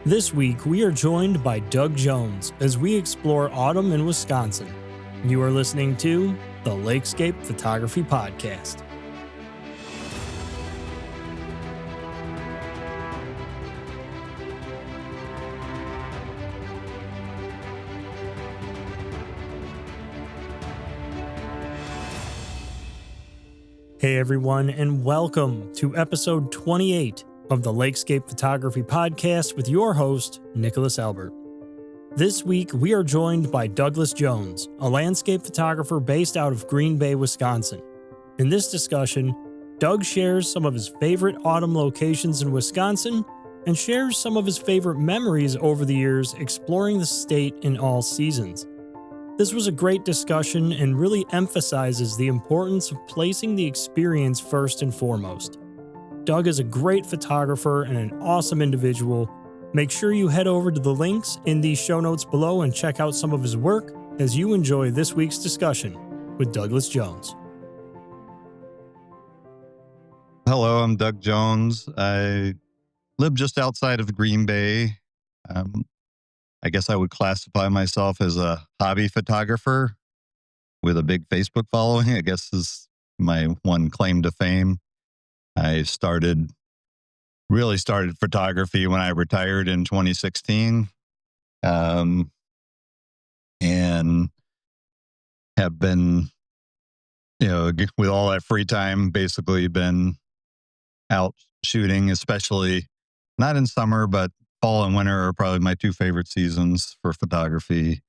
This week, we are joined by Doug Jones as we explore autumn in Wisconsin. You are listening to the LAKESCAPE Photography Podcast. Hey everyone, and welcome to episode 28 of the LAKESCAPE Photography Podcast with your host, Nicholas Albert. This week, we are joined by Douglas Jones, a landscape photographer based out of Green Bay, Wisconsin. In this discussion, Doug shares some of his favorite autumn locations in Wisconsin and shares some of his favorite memories over the years exploring the state in all seasons. This was a great discussion and really emphasizes the importance of placing the experience first and foremost. Doug is a great photographer and an awesome individual. Make sure you head over to the links in the show notes below and check out some of his work as you enjoy this week's discussion with Douglas Jones. Hello, I'm Doug Jones. I live just outside of Green Bay. I guess I would classify myself as a hobby photographer with a big Facebook following, I guess is my one claim to fame. I really started photography when I retired in 2016, and have been, with all that free time, basically been out shooting, especially not in summer, but fall and winter are probably my two favorite seasons for photography.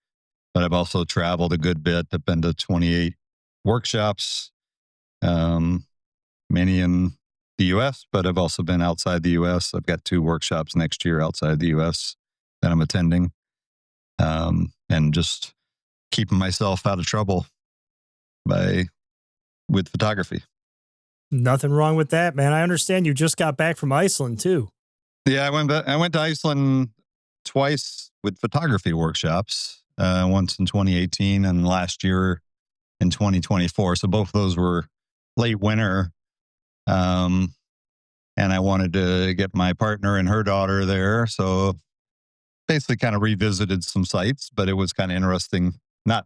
But I've also traveled a good bit. I've been to 28 workshops, many in the U.S., but I've also been outside the U.S. I've got 2 workshops next year outside the U.S. that I'm attending, and just keeping myself out of trouble with photography. Nothing wrong with that, man. I understand you just got back from Iceland, too. Yeah, I went to Iceland twice with photography workshops, once in 2018 and last year in 2024. So both of those were late winter. And I wanted to get my partner and her daughter there. So basically kind of revisited some sites, but it was kind of interesting not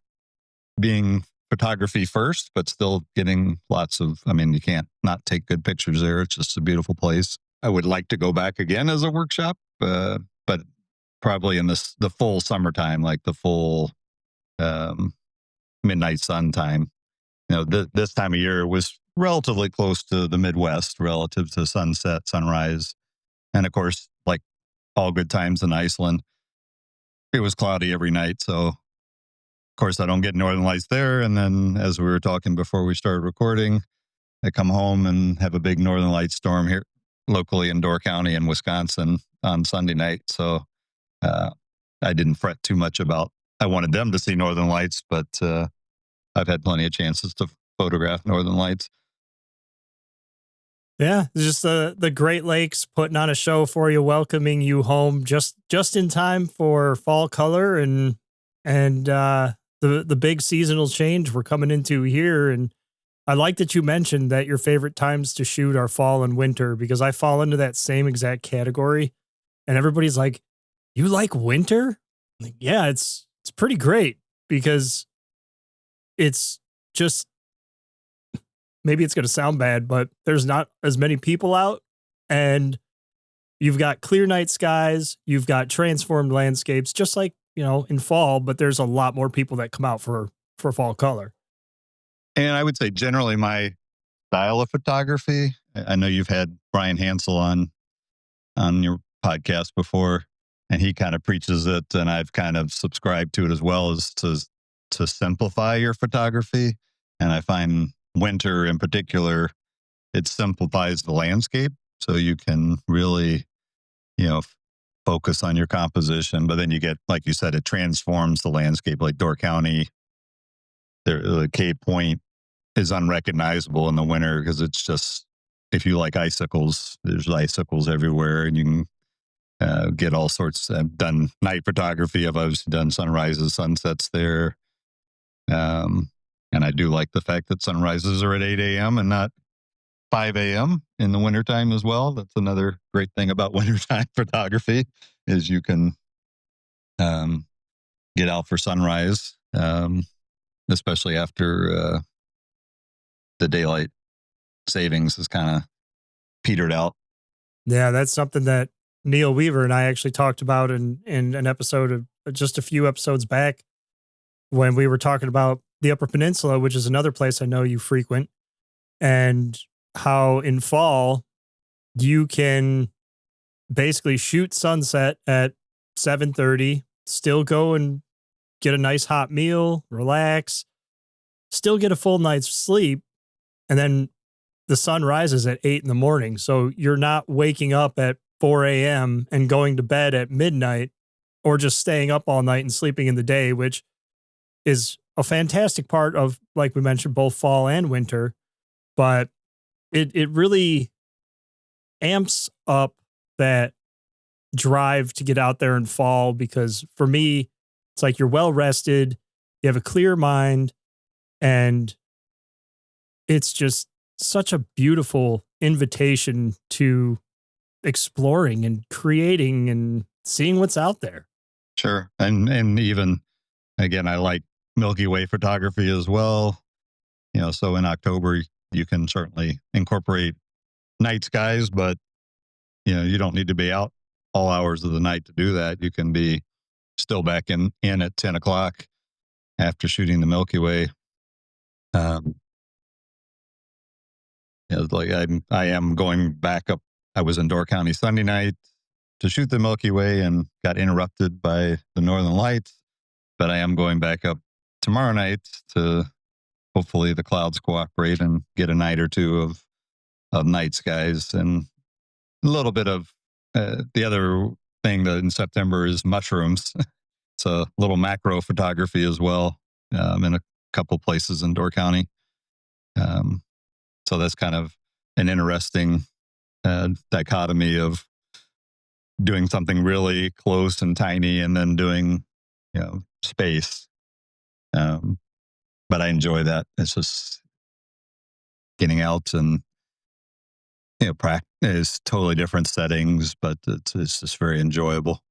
being photography first, but still getting you can't not take good pictures there. It's just a beautiful place. I would like to go back again as a workshop, but probably in the full summertime, like the full midnight sun time. This time of year was relatively close to the Midwest relative to sunset, sunrise. And of course, like all good times in Iceland, it was cloudy every night. So, of course, I don't get northern lights there. And then as we were talking before we started recording, I come home and have a big northern light storm here locally in Door County in Wisconsin on Sunday night. So I didn't fret too much about, I wanted them to see northern lights, but I've had plenty of chances to photograph northern lights. Yeah, just the Great Lakes putting on a show for you, welcoming you home just in time for fall color and the big seasonal change we're coming into here. And I like that you mentioned that your favorite times to shoot are fall and winter, because I fall into that same exact category. And everybody's like, "You like winter?" I'm like, yeah, it's pretty great because it's just, maybe it's going to sound bad, but there's not as many people out, and you've got clear night skies, you've got transformed landscapes, just like, in fall, but there's a lot more people that come out for fall color. And I would say generally my style of photography, I know you've had Brian Hansel on your podcast before, and he kind of preaches it, and I've kind of subscribed to it as well, as to simplify your photography. And I find winter in particular, it simplifies the landscape. So you can really, focus on your composition, but then you get, like you said, it transforms the landscape. Like Door County, the Cape Point is unrecognizable in the winter because it's just, if you like icicles, there's icicles everywhere, and you can get all sorts. I've done night photography. I've obviously done sunrises, sunsets there. And I do like the fact that sunrises are at 8 a.m. and not 5 a.m. in the wintertime as well. That's another great thing about wintertime photography is you can get out for sunrise, especially after the daylight savings is kind of petered out. Yeah, that's something that Neil Weaver and I actually talked about in an episode of just a few episodes back when we were talking about the Upper Peninsula, which is another place I know you frequent, and how in fall you can basically shoot sunset at 7:30, still go and get a nice hot meal, relax, still get a full night's sleep, and then the sun rises at 8 in the morning. So you're not waking up at 4 a.m. and going to bed at midnight or just staying up all night and sleeping in the day, which is a fantastic part of, like we mentioned, both fall and winter. But it really amps up that drive to get out there and fall, because for me, it's like you're well rested, you have a clear mind, and it's just such a beautiful invitation to exploring and creating and seeing what's out there. Sure. And even again, I like Milky Way photography as well. So in October you can certainly incorporate night skies, but you don't need to be out all hours of the night to do that. You can be still back in at 10 o'clock after shooting the Milky Way. Like I am going back up. I was in Door County Sunday night to shoot the Milky Way and got interrupted by the Northern Lights, but I am going back up tomorrow night to hopefully the clouds cooperate and get a night or two of night skies. And a little bit of the other thing that in September is mushrooms. It's a little macro photography as well, in a couple places in Door County. So that's kind of an interesting dichotomy of doing something really close and tiny and then doing, space. But I enjoy that. It's just getting out and, practice totally different settings, but it's just very enjoyable.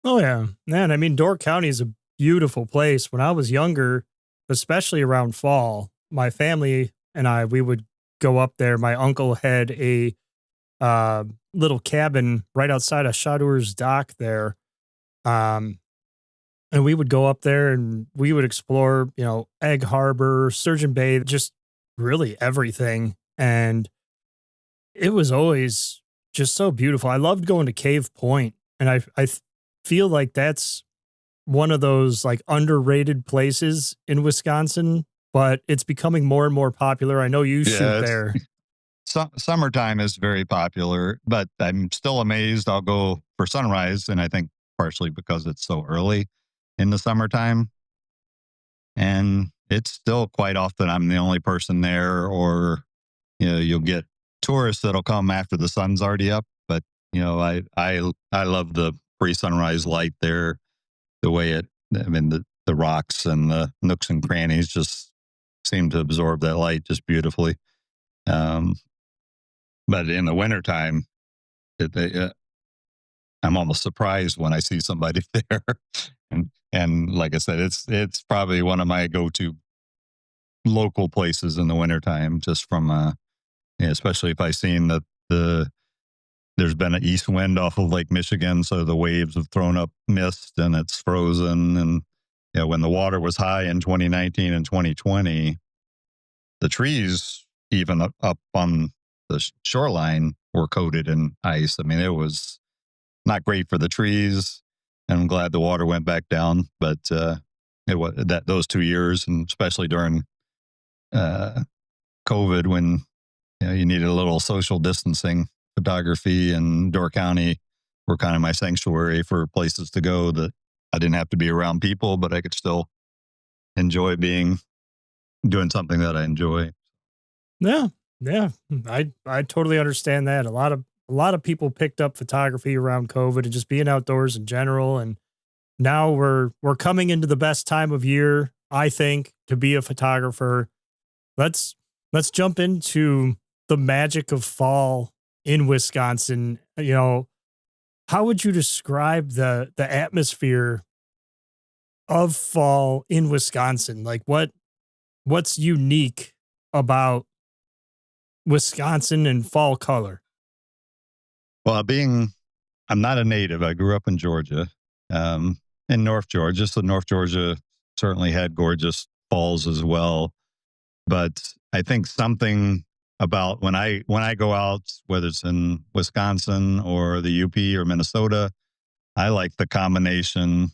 Oh, yeah. Man, I mean, Door County is a beautiful place. When I was younger, especially around fall, my family and I, we would go up there. My uncle had a little cabin right outside of Shadur's dock there. And we would go up there and we would explore, Egg Harbor, Sturgeon Bay, just really everything. And it was always just so beautiful. I loved going to Cave Point, and I feel like that's one of those like underrated places in Wisconsin, but it's becoming more and more popular. I know you shoot there. Summertime is very popular, but I'm still amazed. I'll go for sunrise, and I think partially because it's so early in the summertime. And it's still quite often I'm the only person there, or you'll get tourists that'll come after the sun's already up. But I love the pre-sunrise light there. The way the rocks and the nooks and crannies just seem to absorb that light just beautifully. But in the wintertime, I'm almost surprised when I see somebody there. and like I said, it's probably one of my go-to local places in the wintertime, just from especially if I've seen that there's been an east wind off of Lake Michigan, so the waves have thrown up mist and it's frozen. And when the water was high in 2019 and 2020, the trees even up on the shoreline were coated in ice. I mean, it was not great for the trees, and I'm glad the water went back down. But it was those 2 years, and especially during COVID, when you needed a little social distancing, photography and Door County were kind of my sanctuary for places to go that I didn't have to be around people, but I could still enjoy doing something that I enjoy. Yeah. Yeah. I totally understand that. A lot of people picked up photography around COVID and just being outdoors in general. And now we're coming into the best time of year, I think, to be a photographer. Let's jump into the magic of fall in Wisconsin. How would you describe the atmosphere of fall in Wisconsin? Like what's unique about Wisconsin and fall color? Well, I'm not a native. I grew up in Georgia, in North Georgia. So North Georgia certainly had gorgeous falls as well. But I think something about when I go out, whether it's in Wisconsin or the UP or Minnesota, I like the combination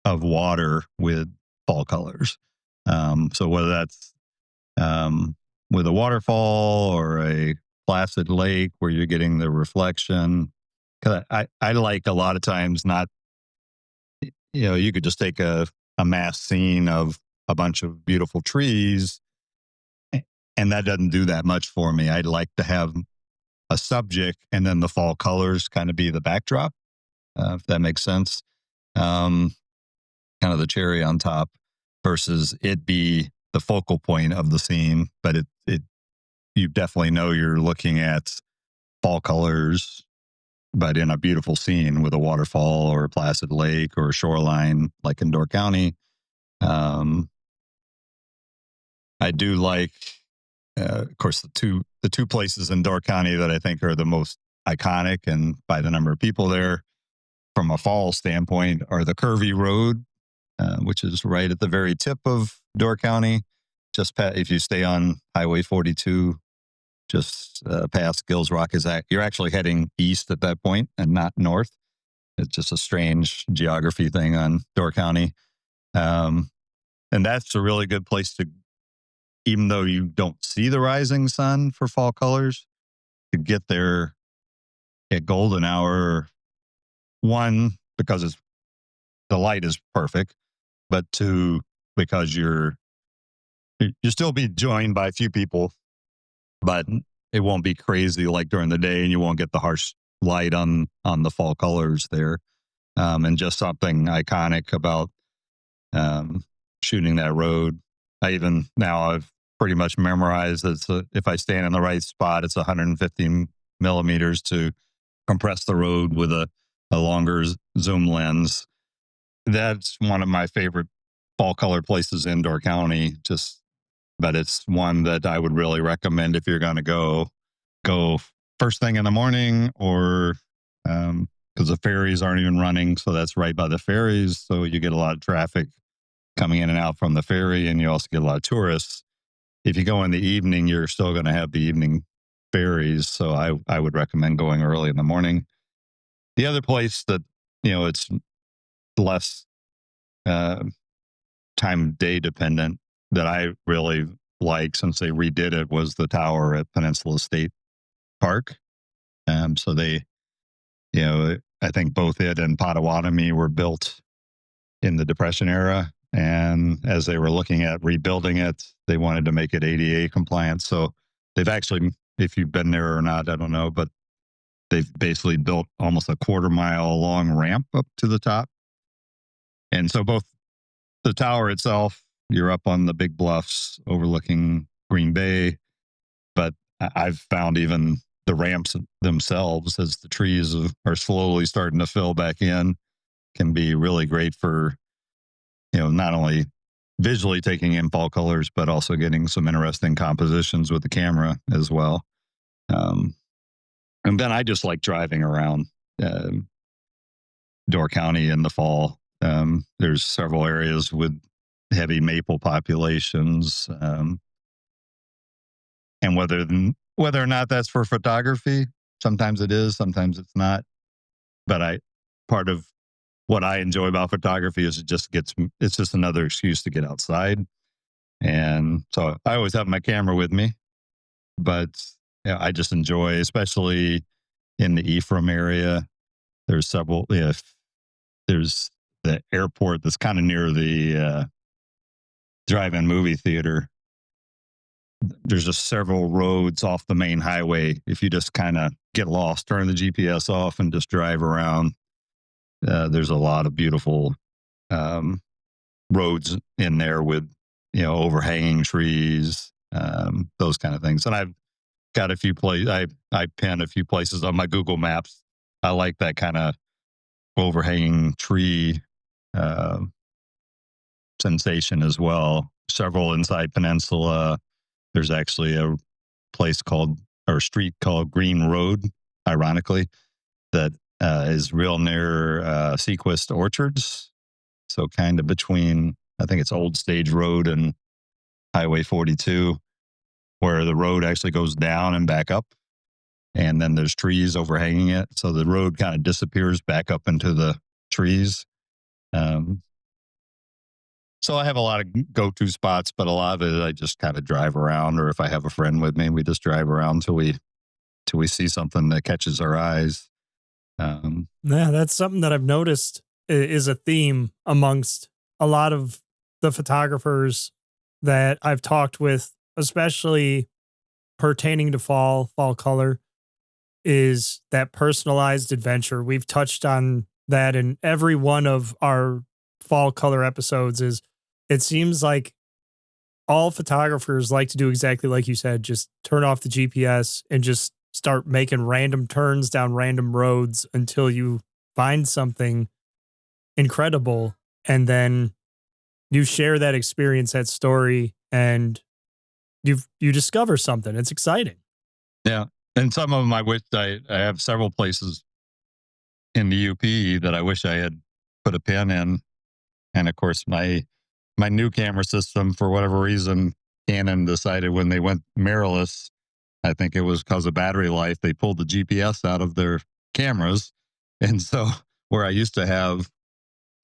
of water with fall colors. So whether that's um, with a waterfall or a placid lake where you're getting the reflection, 'cause I like a lot of times not, you could just take a mass scene of a bunch of beautiful trees, and that doesn't do that much for me. I'd like to have a subject and then the fall colors kind of be the backdrop, if that makes sense. Um, Kind of the cherry on top versus it be the focal point of the scene. But it you definitely know you're looking at fall colors, but in a beautiful scene with a waterfall or a placid lake or a shoreline like in Door County. Um, I do like, of course, the two places in Door County that I think are the most iconic and by the number of people there from a fall standpoint are the Curvy Road, which is right at the very tip of Door County. If you stay on Highway 42, just past Gills Rock, you're actually heading east at that point and not north. It's just a strange geography thing on Door County. Um, and that's a really good place to, even though you don't see the rising sun for fall colors, to get there at golden hour. One, because the light is perfect, but two, because you still be joined by a few people, but it won't be crazy like during the day, and you won't get the harsh light on the fall colors there. And just something iconic about shooting that road. I've pretty much memorized that if I stand in the right spot, it's 150 millimeters to compress the road with a longer zoom lens. That's one of my favorite fall color places in Door County. But it's one that I would really recommend if you're going to go first thing in the morning, or because the ferries aren't even running, so that's right by the ferries, so you get a lot of traffic coming in and out from the ferry, and you also get a lot of tourists. If you go in the evening, you're still going to have the evening ferries, so I would recommend going early in the morning. The other place that it's less uh, time day dependent that I really like since they redid it was the tower at Peninsula State Park. So I think both it and Potawatomi were built in the Depression era. And as they were looking at rebuilding it, they wanted to make it ADA compliant. So they've actually, if you've been there or not, I don't know, but they've basically built almost a quarter-mile long ramp up to the top. And so both the tower itself, you're up on the big bluffs overlooking Green Bay, but I've found even the ramps themselves, as the trees are slowly starting to fill back in, can be really great for, not only visually taking in fall colors, but also getting some interesting compositions with the camera as well. And then I just like driving around Door County in the fall. There's several areas with heavy maple populations, and whether or not that's for photography, sometimes it is, sometimes it's not. But part of what I enjoy about photography is it's just another excuse to get outside. And so I always have my camera with me, but I just enjoy, especially in the Ephraim area. There's several, there's the airport that's kind of near the drive-in movie theater. There's just several roads off the main highway. If you just kind of get lost, turn the GPS off and just drive around, there's a lot of beautiful roads in there with, overhanging trees, those kind of things. And got a few places. I pin a few places on my Google Maps. I like that kind of overhanging tree uh, sensation as well. Several inside Peninsula. There's actually a place called or street called Green Road, ironically, that is real near Sequest Orchards. So kind of between, I think it's Old Stage Road and Highway 42, where the road actually goes down and back up. And then there's trees overhanging it. So the road kind of disappears back up into the trees. So I have a lot of go-to spots, but a lot of it I just kind of drive around, or if I have a friend with me, we just drive around till we see something that catches our eyes. Yeah, that's something that I've noticed is a theme amongst a lot of the photographers that I've talked with, especially pertaining to fall color, is that personalized adventure. We've touched on that in every one of our fall color episodes. Is it seems like all photographers like to do exactly like you said, just turn off the GPS and just start making random turns down random roads until you find something incredible. And then you share that experience, that story, and you discover something. It's exciting. Yeah. And some of them I wish I have several places in the UP that I wish I had put a pin in. And of course, my new camera system, for whatever reason, Canon decided when they went mirrorless, I think it was because of battery life, they pulled the GPS out of their cameras. And so where I used to have,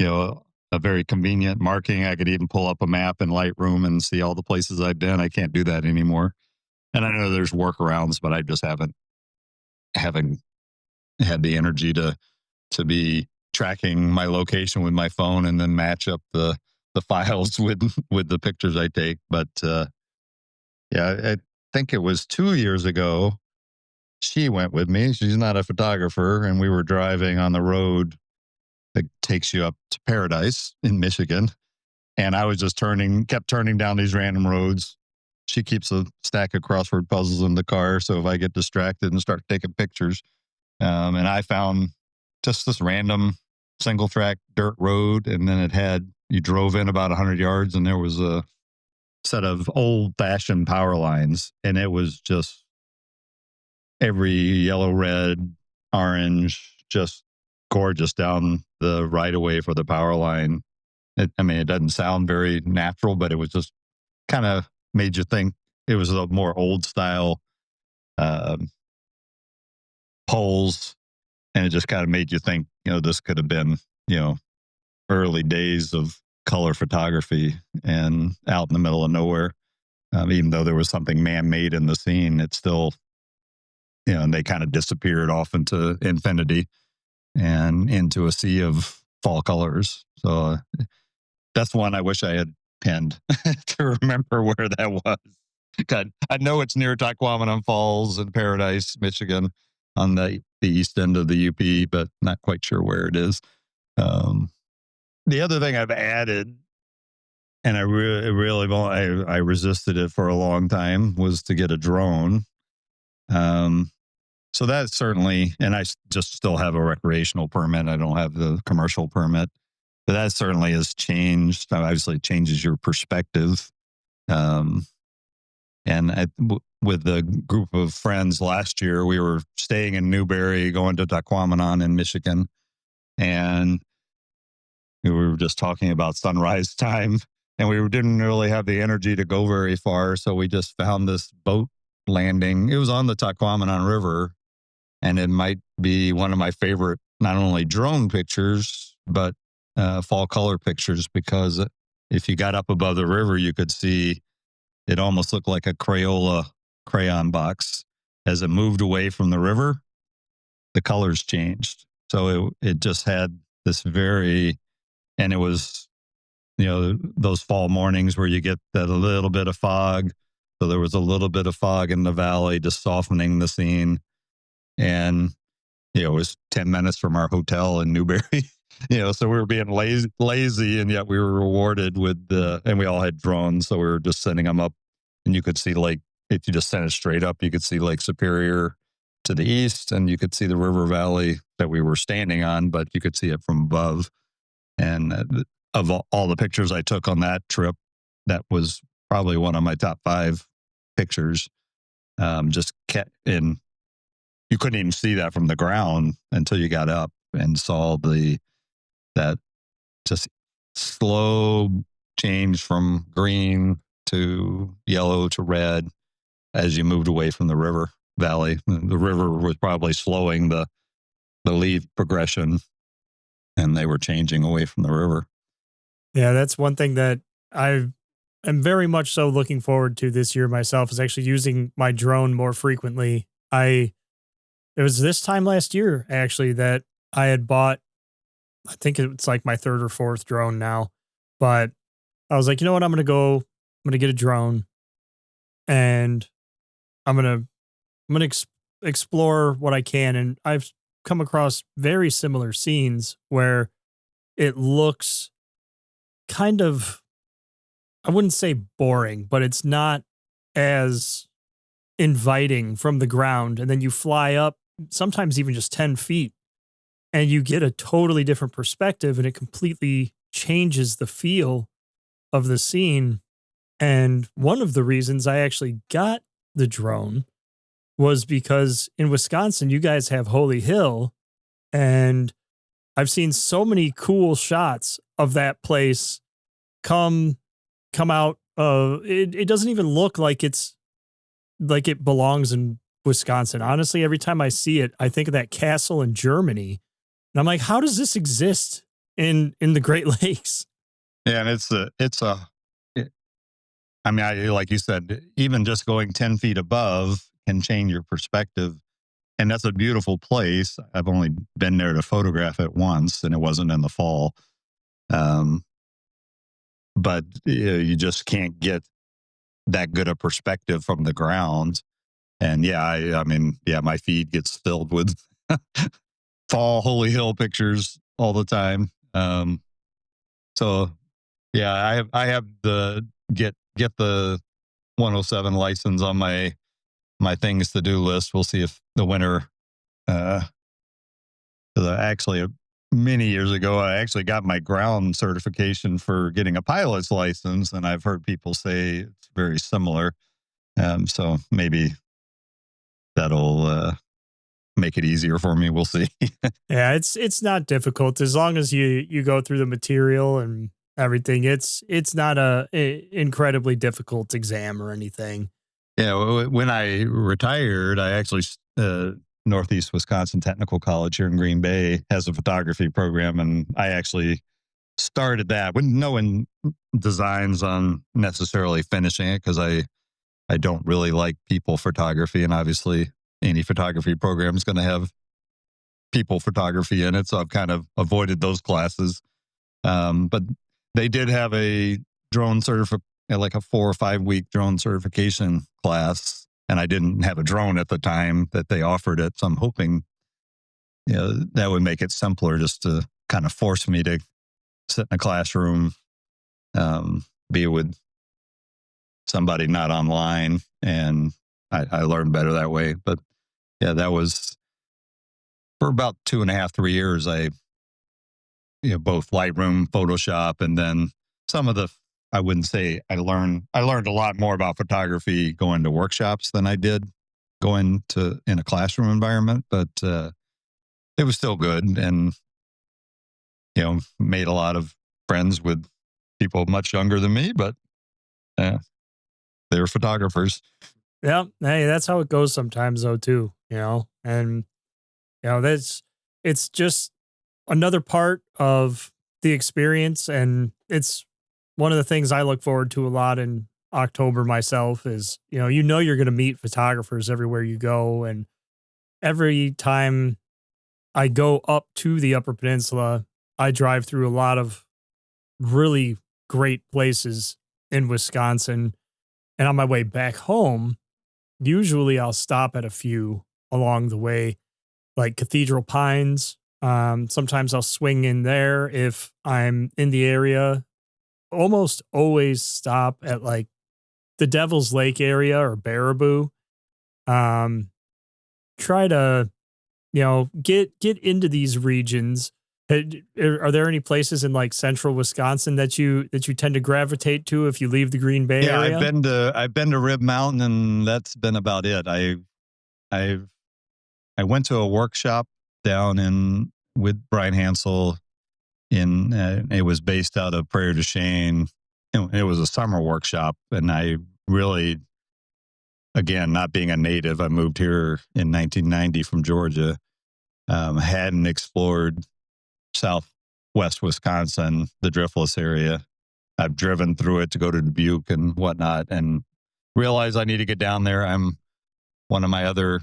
a very convenient marking, I could even pull up a map in Lightroom and see all the places I've been. I can't do that anymore. And I know there's workarounds, but I just haven't had the energy to be tracking my location with my phone and then match up the files with the pictures I take. But yeah, I think it was 2 years ago. She went with me. She's not a photographer, and we were driving on the road that takes you up to Paradise in Michigan. And I was just kept turning down these random roads. She keeps a stack of crossword puzzles in the car, so if I get distracted and start taking pictures, and I found just this random single track dirt road, and then you drove in about 100 yards, and there was a set of old fashioned power lines, and it was just every yellow, red, orange, just gorgeous down the right of way for the power line. It doesn't sound very natural, but it was just kind of made you think. It was a more old style poles, and it just kind of made you think, this could have been, early days of color photography and out in the middle of nowhere. Even though there was something man-made in the scene, it's still, and they kind of disappeared off into infinity and into a sea of fall colors. So that's one I wish I had pinned to remember where that was. God, I know it's near Taquamenon Falls in Paradise, Michigan, on the east end of the UP, but not quite sure where it is. The other thing I've added, and I resisted it for a long time, was to get a drone. So that's certainly, and I just still have a recreational permit. I don't have the commercial permit, but that certainly has changed. Obviously, it changes your perspective. And with the group of friends last year, we were staying in Newberry, going to Taquamenon in Michigan, and we were just talking about sunrise time, and we didn't really have the energy to go very far, so we just found this boat landing. It was on the Taquamenon River, and it might be one of my favorite, not only drone pictures, but fall color pictures, because if you got up above the river, you could see it almost looked like a Crayola crayon box. As it moved away from the river, the colors changed. So it just had this and it was, those fall mornings where you get that a little bit of fog. So there was a little bit of fog in the valley, just softening the scene. And, it was 10 minutes from our hotel in Newberry, so we were being lazy, and yet we were rewarded with and we all had drones. So we were just setting them up, and you could see Lake if you just sent it straight up, you could see Lake Superior to the east, and you could see the river valley that we were standing on, but you could see it from above. And of all the pictures I took on that trip, that was probably one of my top 5 pictures. Just kept in, you couldn't even see that from the ground until you got up and saw that just slow change from green to yellow to red as you moved away from the river valley. The river was probably slowing the leaf progression, and they were changing away from the river. Yeah, that's one thing that I am very much so looking forward to this year myself, is actually using my drone more frequently. It was this time last year actually that I had bought, I think it's like my 3rd or 4th drone now, but I was like, you know what, I'm going to get a drone, and I'm going to explore what I can. And I've come across very similar scenes where it looks kind of, I wouldn't say boring, but it's not as inviting from the ground. And then you fly up, sometimes even just 10 feet, and you get a totally different perspective, and it completely changes the feel of the scene. And one of the reasons I actually got the drone was because in Wisconsin, you guys have Holy Hill, and I've seen so many cool shots of that place come out. It doesn't even look like it's like it belongs in Wisconsin. Honestly, every time I see it, I think of that castle in Germany, and I'm like, how does this exist in the Great Lakes? Yeah, and I mean, like you said, even just going 10 feet above can change your perspective. And that's a beautiful place. I've only been there to photograph it once, and it wasn't in the fall. But you just can't get that good a perspective from the ground. And yeah, I mean, yeah, my feed gets filled with fall Holy Hill pictures all the time. So yeah, I have the get the 107 license on my things to do list. We'll see if the winter. Actually, many years ago, I actually got my ground certification for getting a pilot's license, and I've heard people say it's very similar. So maybe that'll make it easier for me. We'll see. Yeah, it's not difficult as long as you go through the material and everything. It's not a incredibly difficult exam or anything. Yeah, when I retired, I actually Northeast Wisconsin Technical College here in Green Bay has a photography program, and I actually started that with no designs on necessarily finishing it, because I don't really like people photography, and obviously any photography program is going to have people photography in it, so I've kind of avoided those classes. But they did have a drone like a 4 or 5 week drone certification class, and I didn't have a drone at the time that they offered it, so I'm hoping that would make it simpler, just to kind of force me to sit in a classroom, be with somebody not online, and I learned better that way. But yeah, that was for about 2.5, 3 years. I both Lightroom, Photoshop, and then some of the, I wouldn't say I learned a lot more about photography going to workshops than I did going to in a classroom environment, but it was still good, and made a lot of friends with people much younger than me, but they were photographers. Yeah, hey, that's how it goes sometimes though too, and it's just another part of the experience, and it's one of the things I look forward to a lot in October myself is, you're going to meet photographers everywhere you go, and every time I go up to the Upper Peninsula, I drive through a lot of really great places in Wisconsin, and on my way back home, usually I'll stop at a few along the way, like Cathedral Pines. Sometimes I'll swing in there if I'm in the area. Almost always stop at like the Devil's Lake area or Baraboo. Try to, get into these regions. Are there any places in like central Wisconsin that you tend to gravitate to if you leave the Green Bay Yeah, area? I've been to Rib Mountain, and that's been about it. I went to a workshop down in with Brian Hansel in it was based out of Prairie du Chien. It was a summer workshop, and I really, again, not being a native, I moved here in 1990 from Georgia. Hadn't explored southwest Wisconsin, the Driftless area. I've driven through it to go to Dubuque and whatnot, and realize I need to get down there. I'm one of my other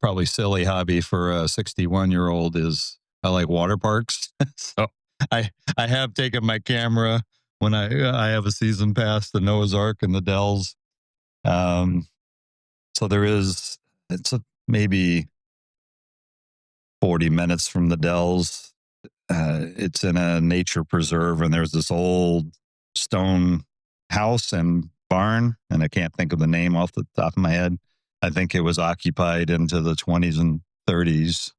probably silly hobby for a 61-year-old is I like water parks. So I have taken my camera when I have a season pass, the Noah's Ark and the Dells. So maybe 40 minutes from the Dells. It's in a nature preserve, and there's this old stone house and barn, and I can't think of the name off the top of my head. I think it was occupied into the 20s and 30s,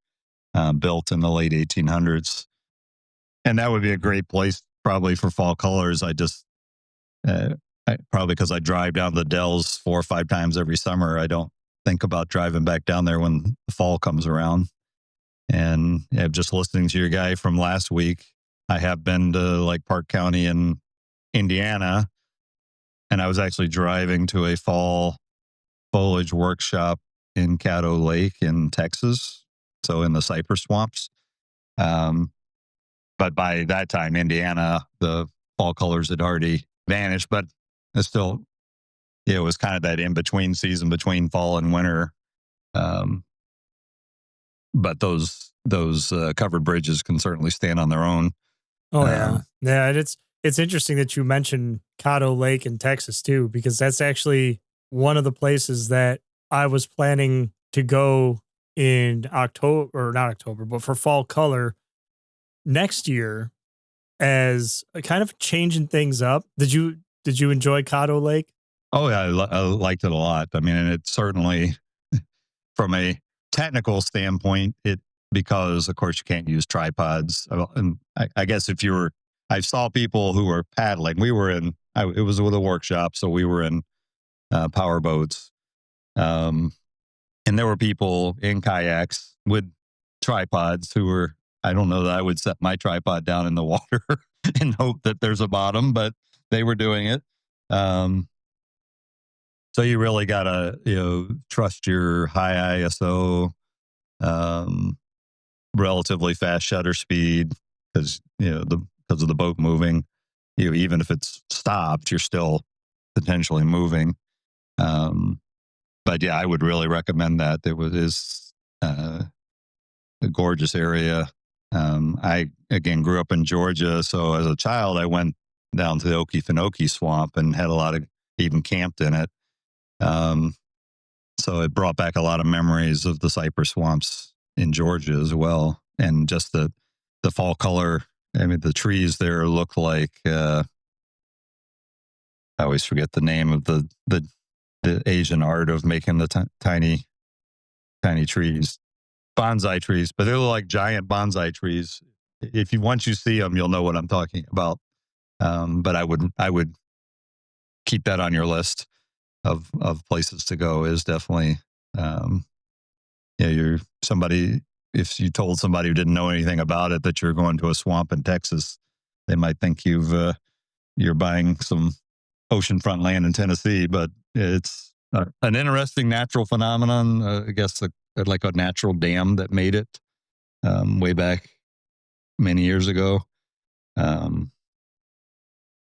built in the late 1800s. And that would be a great place probably for fall colors. Probably because I drive down the Dells 4 or 5 times every summer, I don't think about driving back down there when the fall comes around. And just listening to your guy from last week, I have been to like Park County in Indiana, and I was actually driving to a fall foliage workshop in Caddo Lake in Texas, so in the cypress swamps. But by that time, Indiana, the fall colors had already vanished, but it's still, it was kind of that in-between season between fall and winter. But those covered bridges can certainly stand on their own. Oh yeah. Yeah. And it's interesting that you mentioned Caddo Lake in Texas too, because that's actually one of the places that I was planning to go in October, or not October, but for fall color next year as a kind of changing things up. Did you enjoy Caddo Lake? Oh yeah, I liked it a lot. I mean, and it certainly, from a technical standpoint, because of course you can't use tripods. And I guess I saw people who were paddling. It was with a workshop, so we were in power boats. And there were people in kayaks with tripods who were, I don't know that I would set my tripod down in the water and hope that there's a bottom, but they were doing it. So you really got to, trust your high ISO, relatively fast shutter speed, because, because of the boat moving, even if it's stopped, you're still potentially moving. But yeah, I would really recommend that. Is a gorgeous area. I, again, grew up in Georgia. So as a child, I went down to the Okefenokee Swamp and had even camped in it. So it brought back a lot of memories of the cypress swamps in Georgia as well. And just the fall color. I mean, the trees there look like, I always forget the name of the Asian art of making the tiny trees, bonsai trees, but they look like giant bonsai trees. Once you see them, you'll know what I'm talking about. But I would keep that on your list of places to go. Is definitely, you're somebody, if you told somebody who didn't know anything about it that you're going to a swamp in Texas, they might think you're buying some oceanfront land in Tennessee, but it's an interesting natural phenomenon. I guess like a natural dam that made it way back many years ago. And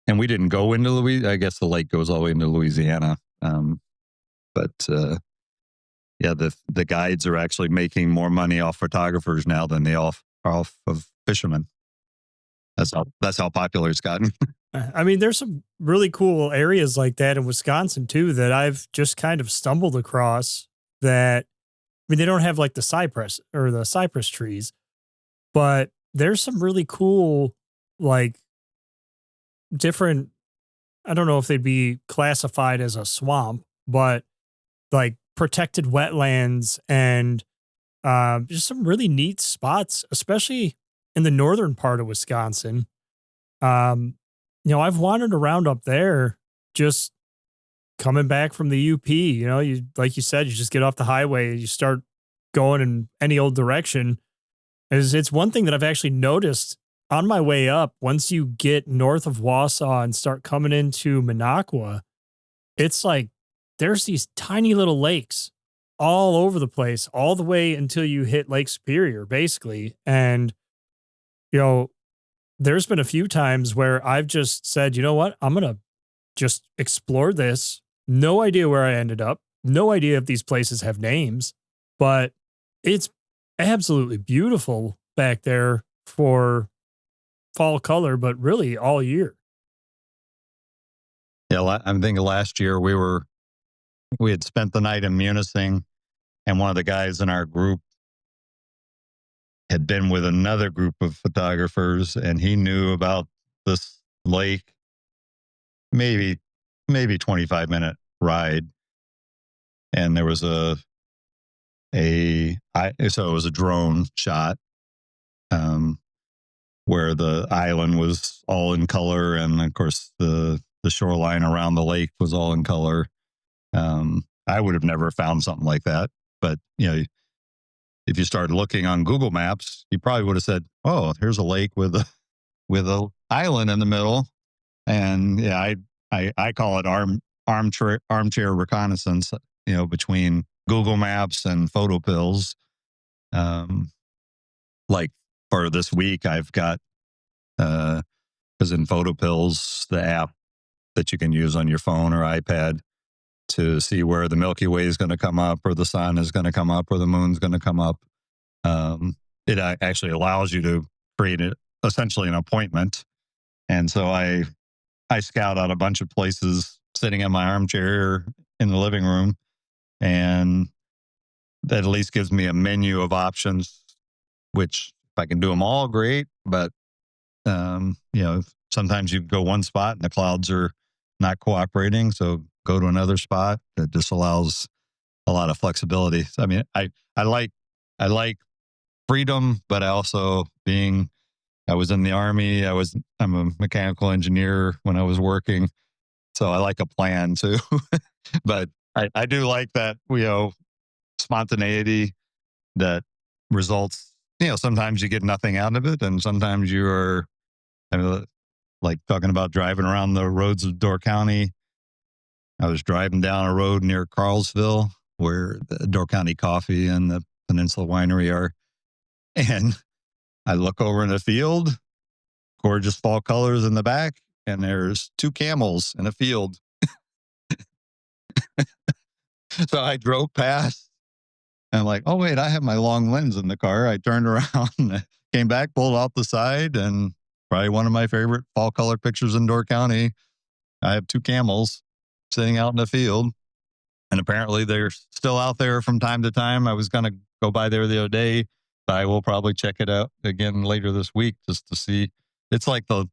we didn't go into Louisiana. I guess the lake goes all the way into Louisiana. But the guides are actually making more money off photographers now than they are off of fishermen. That's how popular it's gotten. I mean, there's some really cool areas like that in Wisconsin too that I've just kind of stumbled across that, I mean, they don't have like the cypress trees, but there's some really cool, like different I don't know if they'd be classified as a swamp, but like protected wetlands and just some really neat spots, especially in the northern part of Wisconsin. Um, I've wandered around up there just coming back from the UP. You like you said, you just get off the highway, you start going in any old direction. It's one thing that I've actually noticed on my way up. Once you get north of Wausau and start coming into Minocqua, it's like there's these tiny little lakes all over the place, all the way until you hit Lake Superior, basically. And, you know, there's been a few times where I've just said, you know what, I'm going to just explore this. No idea where I ended up. No idea if these places have names, but it's absolutely beautiful back there for fall color, but really all year. Yeah, I'm thinking last year we had spent the night in Munising, and one of the guys in our group had been with another group of photographers, and he knew about this lake, maybe 25-minute ride, and there was so it was a drone shot, where the island was all in color, and of course the shoreline around the lake was all in color. I would have never found something like that, but if you started looking on Google Maps, you probably would have said, "Oh, here's a lake with a island in the middle." And yeah, I call it armchair reconnaissance. Between Google Maps and photo pills. Like for this week, I've got because in photo pills, the app that you can use on your phone or iPad to see where the Milky Way is going to come up, or the sun is going to come up, or the moon's going to come up. It actually allows you to create essentially an appointment. And so I scout out a bunch of places sitting in my armchair in the living room, and that at least gives me a menu of options, which if I can do them all, great. But, sometimes you go one spot and the clouds are not cooperating. So go to another spot. That just allows a lot of flexibility. I mean, I like freedom, but I also I was in the Army. I'm a mechanical engineer when I was working. So I like a plan too. But I do like that, spontaneity that results, sometimes you get nothing out of it. And sometimes like talking about driving around the roads of Door County. I was driving down a road near Carlsville where the Door County Coffee and the Peninsula Winery are. And I look over in the field, gorgeous fall colors in the back, and there's two camels in a field. So I drove past, and I'm like, oh, wait, I have my long lens in the car. I turned around, came back, pulled out the side, and probably one of my favorite fall color pictures in Door County. I have two camels sitting out in the field, and apparently they're still out there from time to time. I was going to go by there the other day. I will probably check it out again later this week just to see. It's like the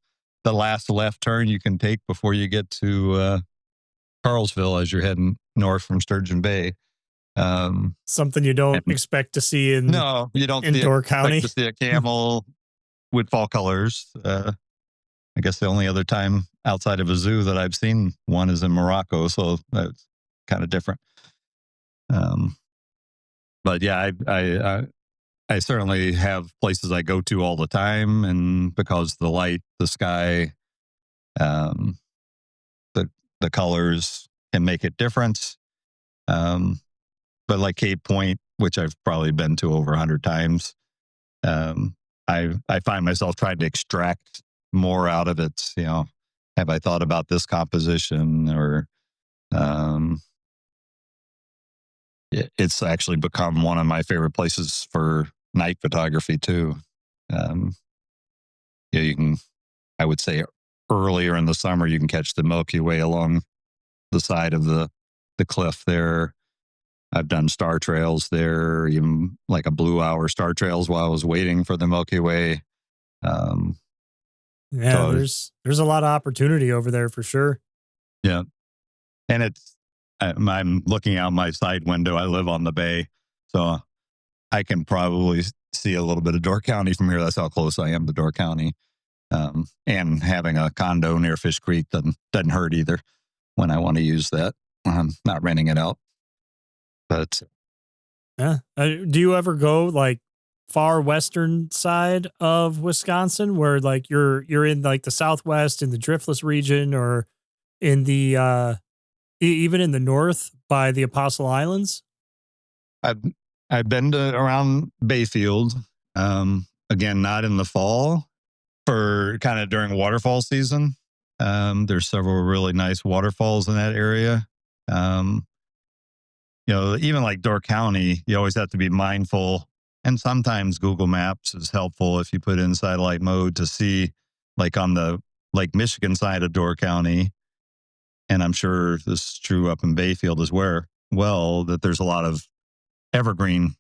last left turn you can take before you get to Carlsville as you're heading north from Sturgeon Bay. Something you don't expect to see in no, you don't in Door County. To see a camel with fall colors. I guess the only other time outside of a zoo that I've seen one is in Morocco, so that's kind of different. But yeah, I certainly have places I go to all the time, and because the light, the sky, the colors can make it different. But like Cape Point, which I've probably been to over 100 times, I find myself trying to extract more out of it. Have I thought about this composition, or it's actually become one of my favorite places for night photography too. You can, I would say, earlier in the summer, you can catch the Milky Way along the side of the cliff there. I've done star trails there, even like a blue hour star trails while I was waiting for the Milky Way. Yeah, there's a lot of opportunity over there for sure. Yeah. And I'm looking out my side window. I live on the bay, so I can probably see a little bit of Door County from here. That's how close I am to Door County. And having a condo near Fish Creek doesn't hurt either when I want to use that. I'm not renting it out. But Yeah. Do you ever go like far western side of Wisconsin where like you're in like the southwest in the driftless region, or in the even in the north by the Apostle Islands? I've I've been to around Bayfield. Again, not in the fall, for kind of during waterfall season. There's several really nice waterfalls in that area. Um, even like Door County, you always have to be mindful. And sometimes Google Maps is helpful if you put in satellite mode to see, like on the Lake Michigan side of Door County. And I'm sure this is true up in Bayfield as well, that there's a lot of evergreen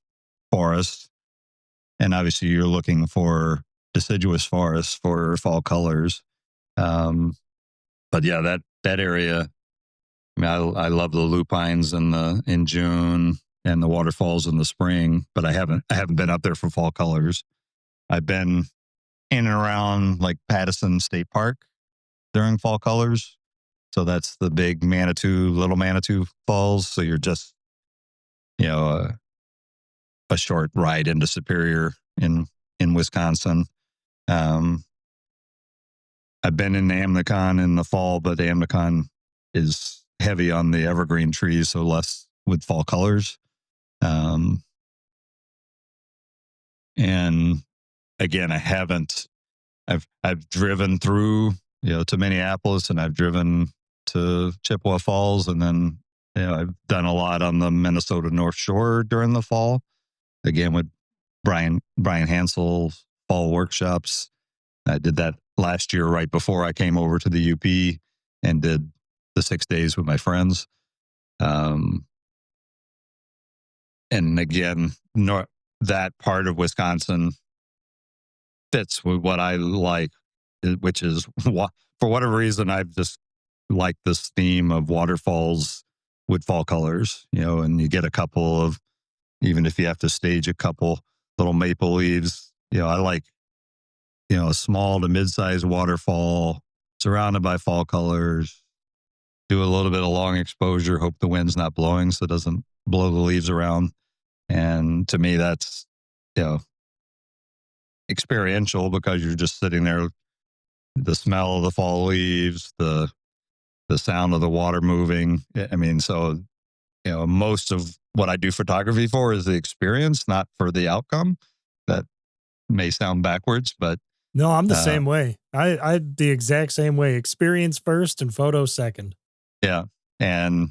forest. And obviously you're looking for deciduous forests for fall colors. But yeah, that area, I mean, I love the lupines in June and the waterfalls in the spring, but I haven't been up there for fall colors. I've been in and around like Pattison State Park during fall colors. So that's the big Little Manitou Falls. So you're just, a short ride into Superior in Wisconsin. I've been in Amnicon in the fall, but Amnicon is heavy on the evergreen trees, so less with fall colors. And again, I've driven through, to Minneapolis, and I've driven to Chippewa Falls, and then, I've done a lot on the Minnesota North Shore during the fall. Again, with Brian Hansel's fall workshops. I did that last year right before I came over to the UP and did the 6 days with my friends. And again, that part of Wisconsin fits with what I like, which is for whatever reason, I've just liked this theme of waterfalls with fall colors, and you get a couple of, even if you have to stage a couple little maple leaves, I like, a small to mid-sized waterfall surrounded by fall colors, do a little bit of long exposure, hope the wind's not blowing so it doesn't blow the leaves around. And to me, that's, experiential, because you're just sitting there, the smell of the fall leaves, the sound of the water moving. I mean, so, most of what I do photography for is the experience, not for the outcome. That may sound backwards, but No, I'm the same way. I the exact same way. Experience first and photo second. yeah. And,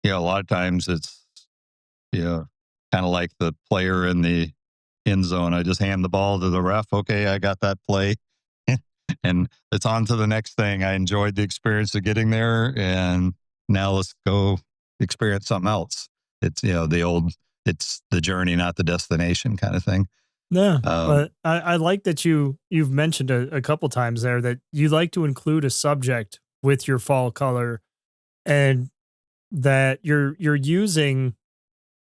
a lot of times it's, kind of like the player in the end zone. I just hand the ball to the ref. Okay, I got that play. And it's on to the next thing. I enjoyed the experience of getting there, and now let's go experience something else. It's, it's the journey, not the destination kind of thing. No, but I like that you've mentioned a couple times there that you like to include a subject with your fall color, and that you're using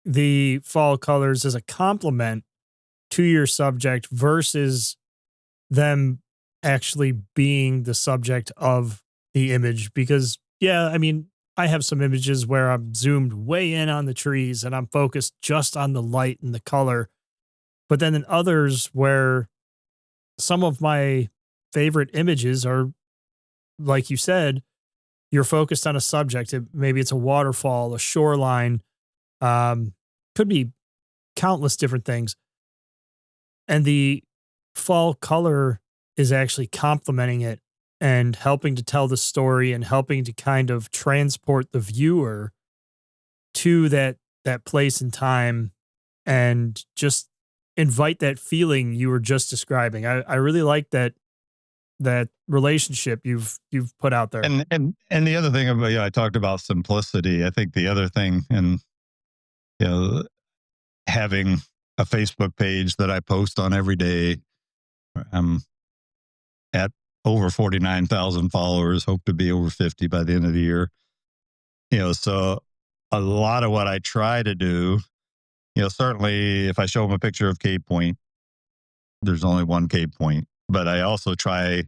the fall colors as a complement to your subject versus them actually being the subject of the image. Because yeah, I mean, I have some images where I'm zoomed way in on the trees and I'm focused just on the light and the color. But then in others where some of my favorite images are, like you said, you're focused on a subject. Maybe it's a waterfall, a shoreline, could be countless different things. And the fall color is actually complementing it and helping to tell the story and helping to kind of transport the viewer to that place and time, and just invite that feeling you were just describing. I really like that relationship you've put out there. And the other thing about, I talked about simplicity. I think the other thing, and, having a Facebook page that I post on every day. I'm at over 49,000 followers, hope to be over 50 by the end of the year. So a lot of what I try to do, certainly if I show them a picture of Cape Point, there's only one Cape Point, but I also try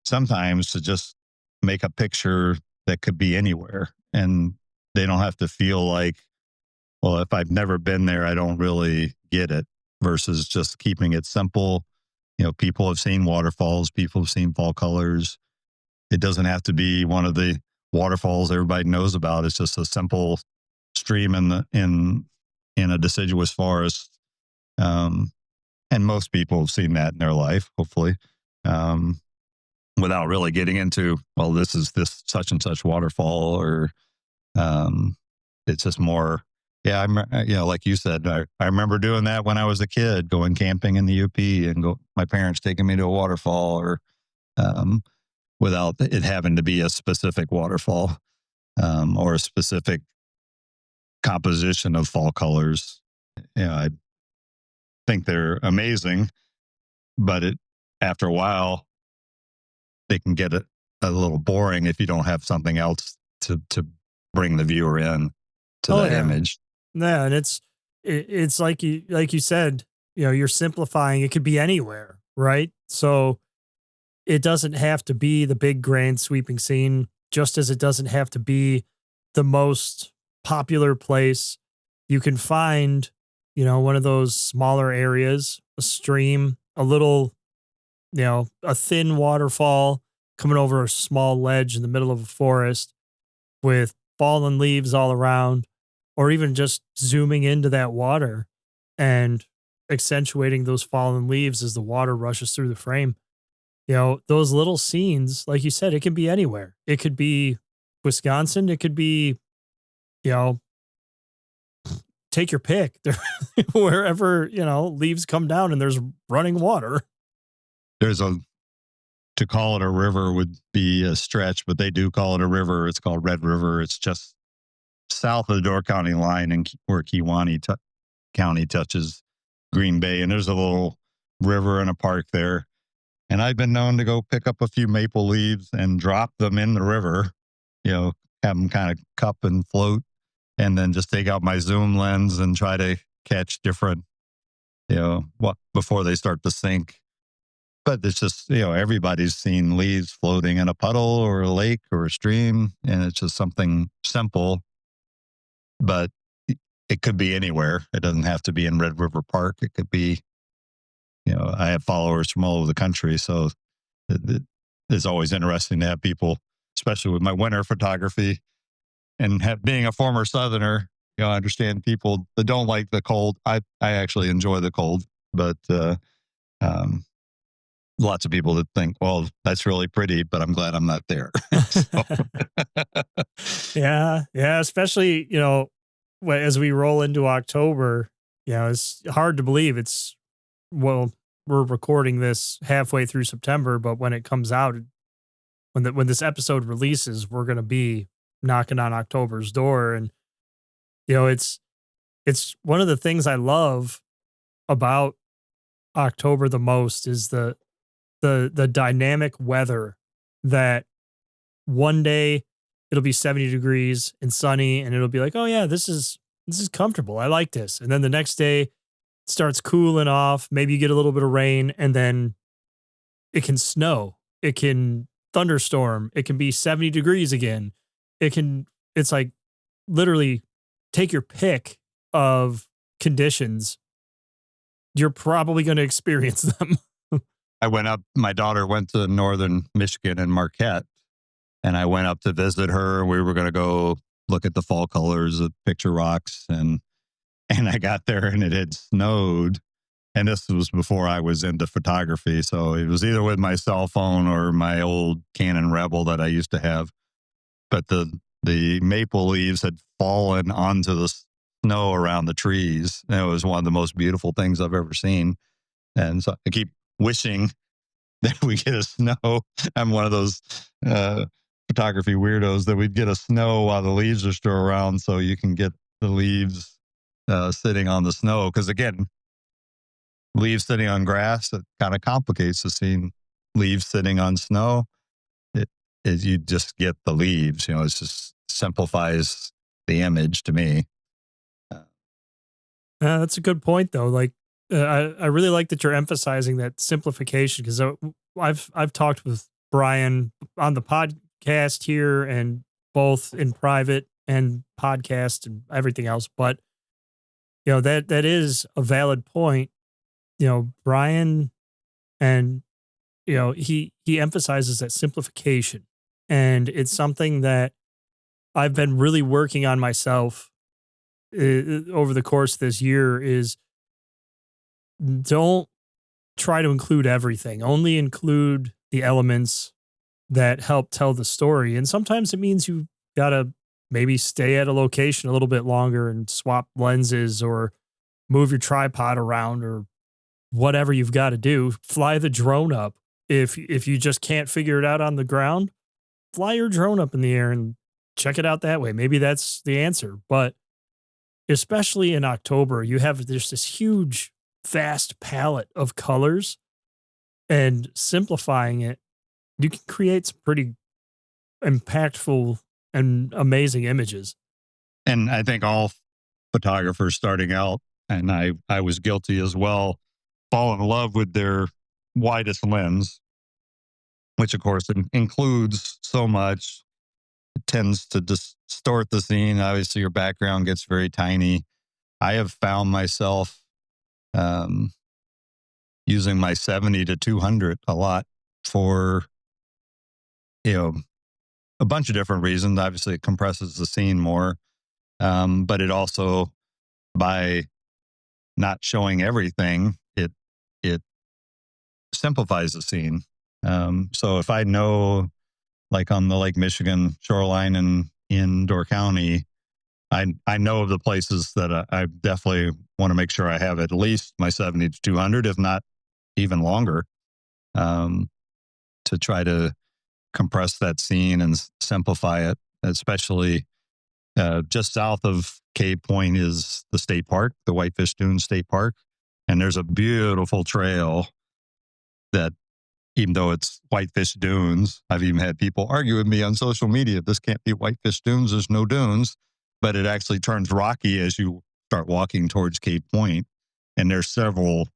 sometimes to just make a picture that could be anywhere, and they don't have to feel like, well, if I've never been there, I don't really get it, versus just keeping it simple. People have seen waterfalls, people have seen fall colors. It doesn't have to be one of the waterfalls everybody knows about. It's just a simple stream in a deciduous forest. And most people have seen that in their life, hopefully, without really getting into, well, this is this such and such waterfall, or it's just more. Yeah, like you said, I remember doing that when I was a kid, going camping in the UP, and my parents taking me to a waterfall, or without it having to be a specific waterfall or a specific composition of fall colors. I think they're amazing, but after a while, they can get a little boring if you don't have something else to bring the viewer in to that image. Yeah, and it's like you said, you're simplifying. It could be anywhere, right? So it doesn't have to be the big grand sweeping scene, just as it doesn't have to be the most popular place. You can find, one of those smaller areas, a stream, a little, a thin waterfall coming over a small ledge in the middle of a forest with fallen leaves all around, or even just zooming into that water and accentuating those fallen leaves as the water rushes through the frame. Those little scenes, like you said, it can be anywhere. It could be Wisconsin. It could be, take your pick. Wherever, leaves come down and there's running water. To call it a river would be a stretch, but they do call it a river. It's called Red River. It's just south of the Door County line, and where Kewaunee County touches Green Bay. And there's a little river and a park there. And I've been known to go pick up a few maple leaves and drop them in the river, have them kind of cup and float, and then just take out my zoom lens and try to catch different, before they start to sink. But it's just, everybody's seen leaves floating in a puddle or a lake or a stream, and it's just something simple, but it could be anywhere. It doesn't have to be in Red River Park. It could be, I have followers from all over the country, so it's always interesting to have people, especially with my winter photography, and being a former Southerner, I understand people that don't like the cold. I actually enjoy the cold, but lots of people that think, well, that's really pretty, but I'm glad I'm not there. Yeah. Especially, as we roll into October, it's hard to believe we're recording this halfway through September, but when it comes out, when this episode releases, we're going to be knocking on October's door. And, it's one of the things I love about October the most is the dynamic weather, that one day it'll be 70 degrees and sunny and it'll be like, oh yeah, this is comfortable. I like this. And then the next day it starts cooling off. Maybe you get a little bit of rain, and then it can snow. It can thunderstorm. It can be 70 degrees again. It's like literally take your pick of conditions. You're probably going to experience them. My daughter went to northern Michigan and Marquette, and I went up to visit her. We were going to go look at the fall colors of Picture Rocks, and I got there and it had snowed. And this was before I was into photography. So it was either with my cell phone or my old Canon Rebel that I used to have. But the maple leaves had fallen onto the snow around the trees. And it was one of the most beautiful things I've ever seen. And so I keep wishing that we get a snow. I'm one of those photography weirdos that we'd get a snow while the leaves are still around, so you can get the leaves sitting on the snow. Because again, leaves sitting on grass, it kind of complicates the scene. leaves sitting on snow. It is, you just get the leaves. It just simplifies the image to me. That's a good point, though. Like, I really like that you're emphasizing that simplification, because I've talked with Brian on the podcast here and both in private and podcast and everything else. But that is a valid point. Brian, and he emphasizes that simplification, and it's something that I've been really working on myself over the course of this year. Is don't try to include everything. Only include the elements that help tell the story. And sometimes it means you gotta maybe stay at a location a little bit longer and swap lenses, or move your tripod around, or whatever you've got to do. Fly the drone up. If you just can't figure it out on the ground, fly your drone up in the air and check it out that way. Maybe that's the answer. But especially in October, you have there's this huge, vast palette of colors, and simplifying it, you can create some pretty impactful and amazing images. And I think all photographers starting out, and I was guilty as well, fall in love with their widest lens, which of course includes so much. It tends to distort the scene. Obviously, your background gets very tiny. I have found myself using my 70 to 200 a lot for, a bunch of different reasons. Obviously, it compresses the scene more, but it also, by not showing everything, it simplifies the scene. So if I know, like on the Lake Michigan shoreline in Door County, I know of the places that I definitely want to make sure I have at least my 70 to 200, if not even longer, to try to compress that scene and simplify it. Especially just south of Cape Point is the state park, the Whitefish Dunes State Park. And there's a beautiful trail that, even though it's Whitefish Dunes, I've even had people argue with me on social media, this can't be Whitefish Dunes, there's no dunes. But it actually turns rocky as you start walking towards Cape Point. And there's several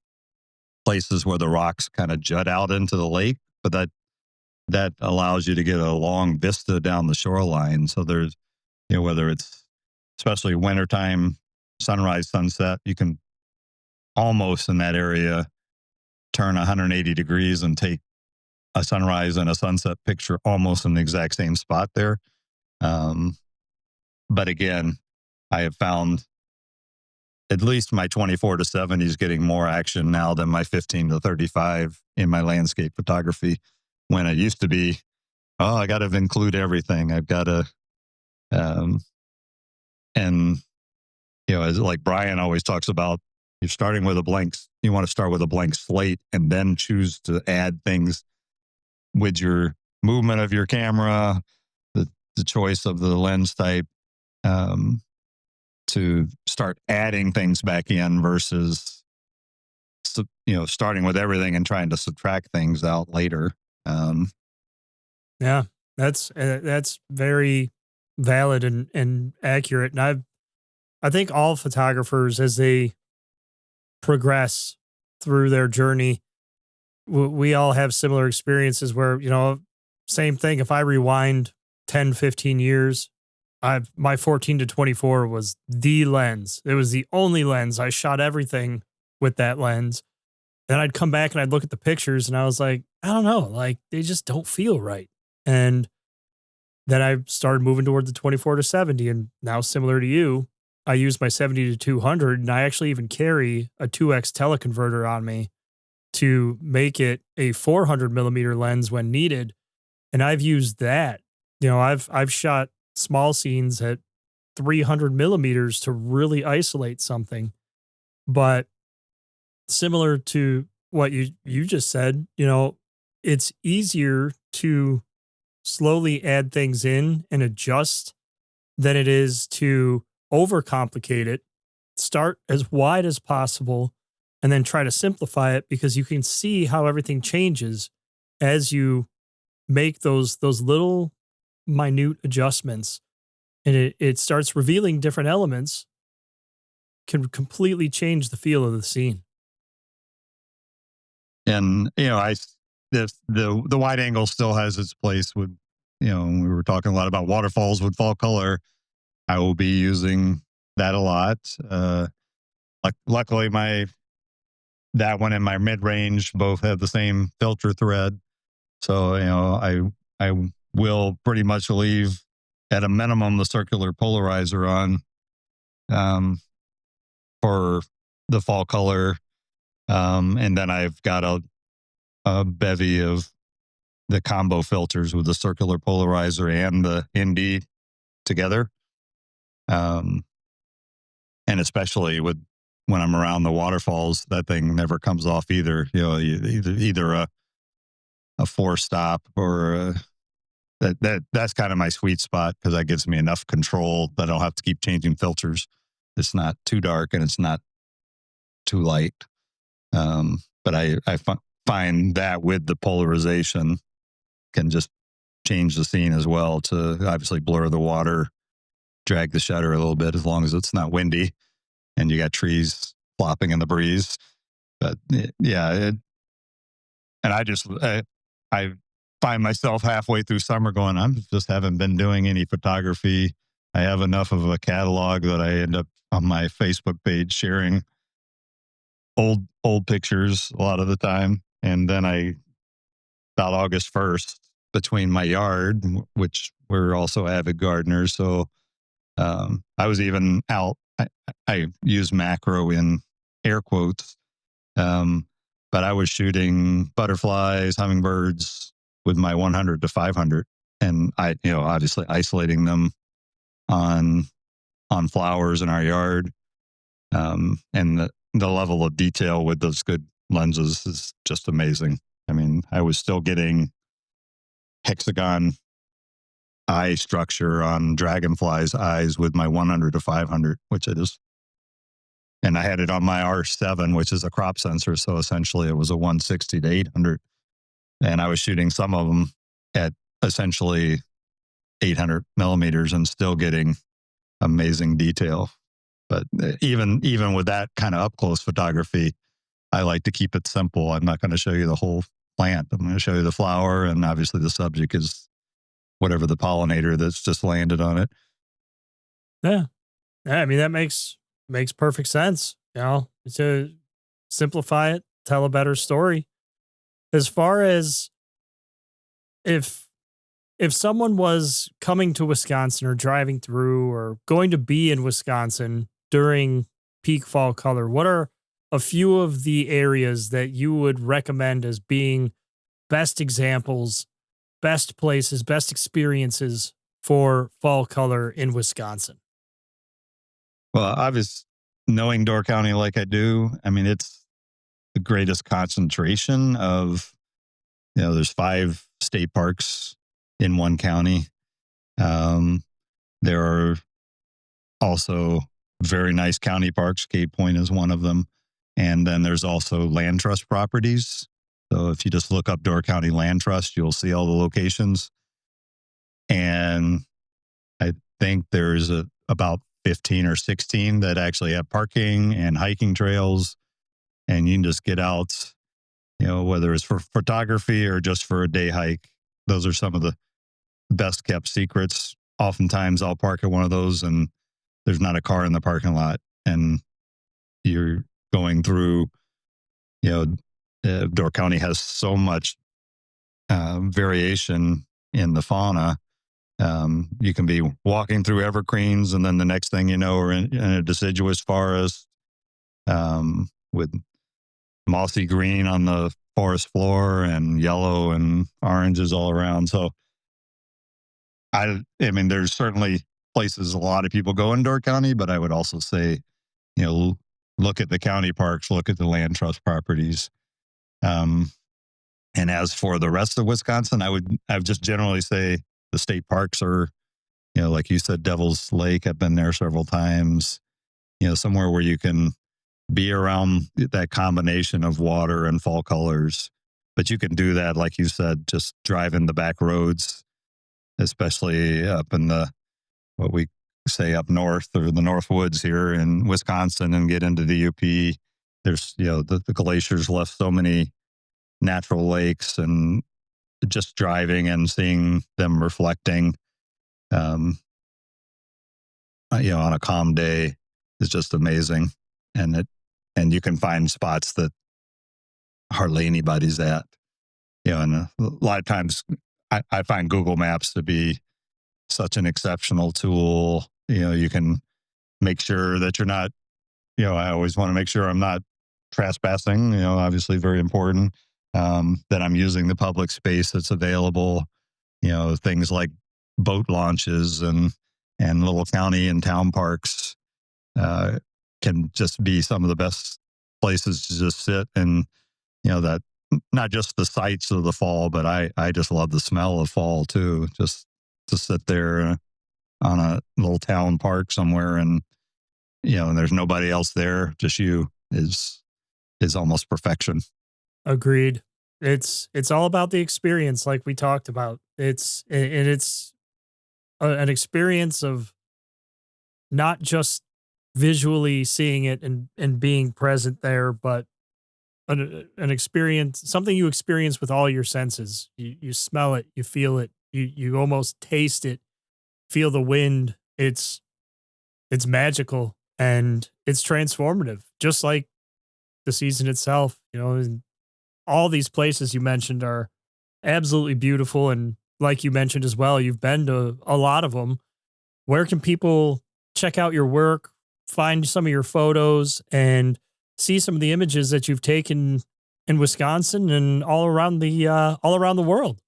places where the rocks kind of jut out into the lake, but that allows you to get a long vista down the shoreline. So there's, whether it's especially wintertime, sunrise, sunset, you can almost in that area turn 180 degrees and take a sunrise and a sunset picture almost in the exact same spot there. But again, I have found at least my 24 to 70 is getting more action now than my 15 to 35 in my landscape photography. When it used to be, I got to include everything. I've got to, and as like Brian always talks about, you're starting with you want to start with a blank slate and then choose to add things with your movement of your camera, the choice of the lens type, to start adding things back in versus, starting with everything and trying to subtract things out later. Yeah, that's very valid and accurate. And I think all photographers, as they progress through their journey, we all have similar experiences where, same thing. If I rewind 10, 15 years, my 14 to 24 was the lens. It was the only lens. I shot everything with that lens. Then I'd come back and I'd look at the pictures and I was like, I don't know, like they just don't feel right. And then I started moving toward the 24 to 70. And now, similar to you, I use my 70 to 200, and I actually even carry a 2X teleconverter on me to make it a 400 millimeter lens when needed. And I've used that. I've shot small scenes at 300 millimeters to really isolate something. But similar to what you just said, it's easier to slowly add things in and adjust than it is to overcomplicate it. Start as wide as possible and then try to simplify it, because you can see how everything changes as you make those little minute adjustments and it starts revealing different elements, can completely change the feel of the scene. And the wide angle still has its place with, we were talking a lot about waterfalls with fall color. I will be using that a lot. Luckily, that one and my mid range both have the same filter thread, so I will pretty much leave at a minimum the circular polarizer on for the fall color, and then I've got a bevy of the combo filters with the circular polarizer and the ND together. And especially when I'm around the waterfalls, that thing never comes off either. Either a 4-stop or that's kind of my sweet spot, because that gives me enough control that I don't have to keep changing filters. It's not too dark and it's not too light. But I find that with the polarization can just change the scene as well, to obviously blur the water, drag the shutter a little bit, as long as it's not windy and you got trees flopping in the breeze. But yeah, and I find myself halfway through summer going, haven't been doing any photography. I have enough of a catalog that I end up on my Facebook page sharing old pictures a lot of the time. And then about August 1st, between my yard, which we're also avid gardeners, so I was even out. I use macro in air quotes, but I was shooting butterflies, hummingbirds with my 100 to 500, and I, obviously isolating them on flowers in our yard, and the level of detail with those good lenses is just amazing. I mean, I was still getting hexagon eye structure on dragonflies' eyes with my 100 to 500, which it is. And I had it on my R7, which is a crop sensor. So essentially it was a 160 to 800. And I was shooting some of them at essentially 800 millimeters and still getting amazing detail. But even with that kind of up close photography, I like to keep it simple. I'm not going to show you the whole plant. I'm going to show you the flower. And obviously the subject is whatever the pollinator that's just landed on it. Yeah. I mean, that makes perfect sense. To simplify it, tell a better story. As far as if someone was coming to Wisconsin or driving through or going to be in Wisconsin during peak fall color, what are a few of the areas that you would recommend as being best examples, best places, best experiences for fall color in Wisconsin? Well, obviously, knowing Door County like I do, I mean, it's the greatest concentration of, there's 5 state parks in one county. There are also very nice county parks. Cape Point is one of them. And then there's also land trust properties. So if you just look up Door County Land Trust, you'll see all the locations. And I think there's about 15 or 16 that actually have parking and hiking trails. And you can just get out, whether it's for photography or just for a day hike. Those are some of the best kept secrets. Oftentimes I'll park at one of those and there's not a car in the parking lot. And you're going through, Door County has so much variation in the fauna. You can be walking through evergreens, and then the next thing you know, we're in a deciduous forest with mossy green on the forest floor and yellow and oranges all around. So, I mean, there's certainly places a lot of people go in Door County, but I would also say, look at the county parks, look at the land trust properties. And as for the rest of Wisconsin, I would just generally say the state parks are, like you said, Devil's Lake. I've been there several times, somewhere where you can be around that combination of water and fall colors, But you can do that, like you said, just driving the back roads, especially up in what we say up north or the North Woods here in Wisconsin and get into the UP. There's, the glaciers left so many natural lakes, and just driving and seeing them reflecting, on a calm day is just amazing. And you can find spots that hardly anybody's at, and a lot of times I find Google Maps to be such an exceptional tool. You can make sure that you're not, I always want to make sure I'm not trespassing, obviously very important, that I'm using the public space that's available, things like boat launches and little county and town parks, can just be some of the best places to just sit and, that not just the sights of the fall, but I just love the smell of fall too. Just to sit there on a little town park somewhere and, and there's nobody else there, just you, is almost perfection. Agreed. It's all about the experience, like we talked about. It's an experience of not just visually seeing it and being present there, but an experience, something you experience with all your senses. You smell it, you feel it, you almost taste it, feel the wind. It's magical and it's transformative, just like the season itself. And all these places you mentioned are absolutely beautiful, and like you mentioned as well, you've been to a lot of them. Where can people check out your work, find some of your photos, and see some of the images that you've taken in Wisconsin and all around the world?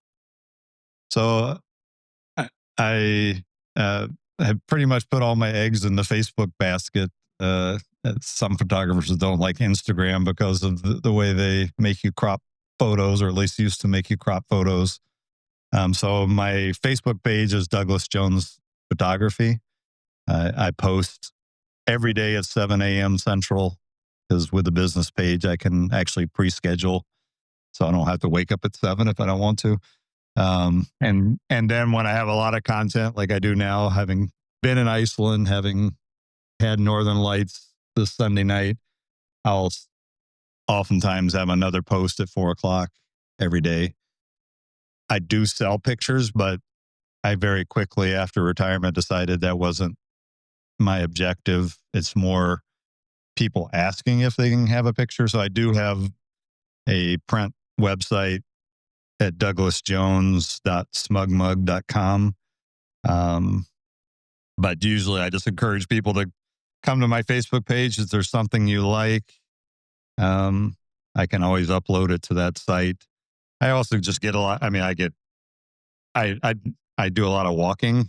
So I have pretty much put all my eggs in the Facebook basket. Some photographers don't like Instagram because of the way they make you crop photos, or at least used to make you crop photos. So my Facebook page is Douglas Jones Photography. I post every day at 7 a.m. Central, because with the business page, I can actually pre-schedule, so I don't have to wake up at 7 if I don't want to. And then when I have a lot of content like I do now, having been in Iceland, having had Northern Lights this Sunday night, I'll oftentimes have another post at 4 o'clock every day. I do sell pictures, but I very quickly after retirement decided that wasn't my objective. It's more people asking if they can have a picture. So I do have a print website at douglasjones.smugmug.com. But usually I just encourage people to come to my Facebook page. If there's something you like, I can always upload it to that site. I also just get a lot. I mean, I do a lot of walking.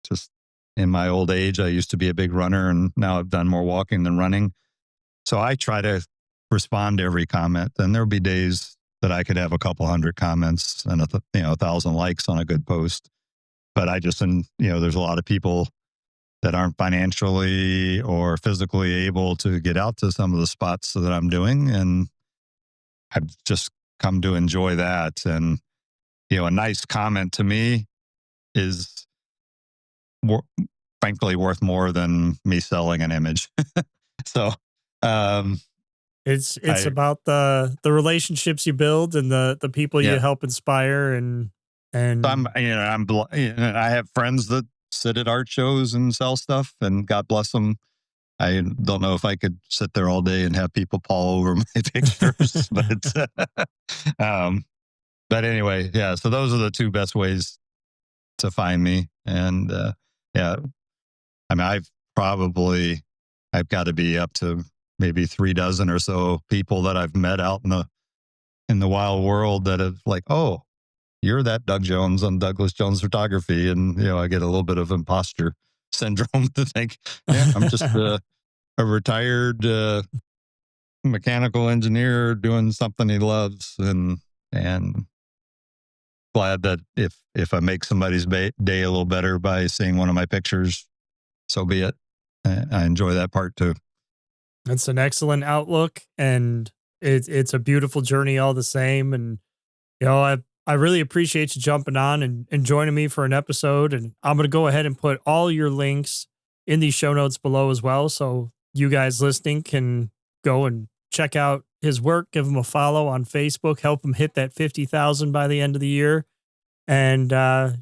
Just in my old age, I used to be a big runner, and now I've done more walking than running. So I try to respond to every comment. And there'll be days that I could have a couple hundred comments and 1,000 likes on a good post. But there's a lot of people that aren't financially or physically able to get out to some of the spots that I'm doing. And I've just come to enjoy that. And, a nice comment to me is frankly worth more than me selling an image. So, it's about the relationships you build and the people you help inspire, and so I have friends that sit at art shows and sell stuff, and God bless them. I don't know if I could sit there all day and have people paw over my pictures, but anyway, yeah. So those are the two best ways to find me. And yeah, I mean, I've got to be up to maybe 36 or so people that I've met out in the wild world that have like, oh, you're that Doug Jones on Douglas Jones Photography. And, I get a little bit of imposter syndrome to think, yeah, I'm just a retired mechanical engineer doing something he loves. And glad that if I make somebody's day a little better by seeing one of my pictures, so be it. I enjoy that part too. That's an excellent outlook, and it's a beautiful journey all the same. And I really appreciate you jumping on and joining me for an episode. And I'm going to go ahead and put all your links in the show notes below as well. So you guys listening can go and check out his work, give him a follow on Facebook, help him hit that 50,000 by the end of the year. And I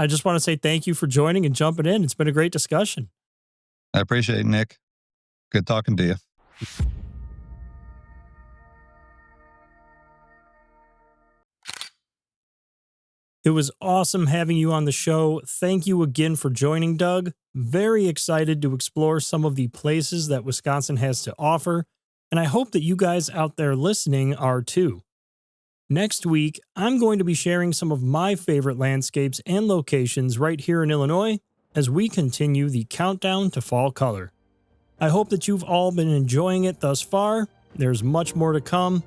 just want to say thank you for joining and jumping in. It's been a great discussion. I appreciate it, Nick. Good talking to you. It was awesome having you on the show. Thank you again for joining, Doug. Very excited to explore some of the places that Wisconsin has to offer, and I hope that you guys out there listening are too. Next week, I'm going to be sharing some of my favorite landscapes and locations right here in Illinois as we continue the countdown to fall color. I hope that you've all been enjoying it thus far. There's much more to come.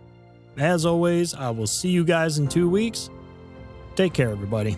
As always, I will see you guys in 2 weeks. Take care, everybody.